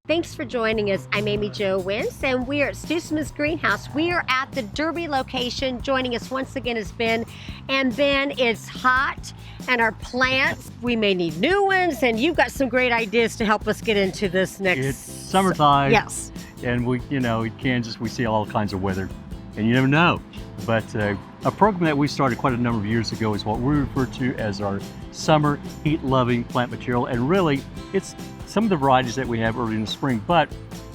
Thanks for joining us. I'm Amy Jo Wentz, and we are at Stu Smith's Greenhouse. We are at the Derby location. Joining us once again is Ben. And Ben, it's hot, and our plants, we may need new ones, and you've got some great ideas to help us get into this next... It's summertime. Yes. And we, in Kansas, we see all kinds of weather, and you never know. But a program that we started quite a number of years ago is what we refer to as our summer heat-loving plant material. And really, it's some of the varieties that we have early in the spring, but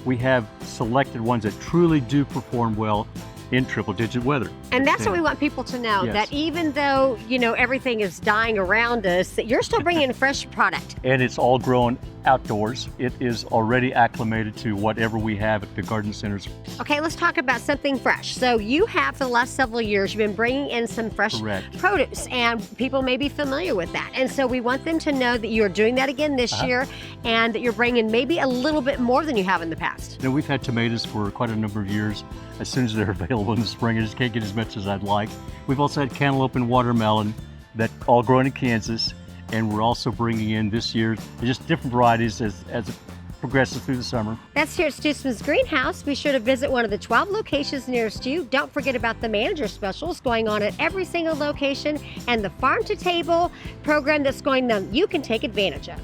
we have selected ones that truly do perform well in triple-digit weather. And that's what we want people to know, Yes. that even though, everything is dying around us, that you're still bringing in fresh product. And it's all grown outdoors. It is already acclimated to whatever we have at the garden centers. Okay, let's talk about something fresh. So you have, for the last several years, you've been bringing in some fresh Correct. produce, and people may be familiar with that. And so we want them to know that you're doing that again this year, and that you're bringing maybe a little bit more than you have in the past. We've had tomatoes for quite a number of years. As soon as they're available in the spring, I just can't get as much as I'd like. We've also had cantaloupe and watermelon that all grown in Kansas. And we're also bringing in this year just different varieties as it progresses through the summer. That's here at Stu Smith's Greenhouse. Be sure to visit one of the 12 locations nearest you. Don't forget about the manager specials going on at every single location, and the farm to table program that's going on you can take advantage of.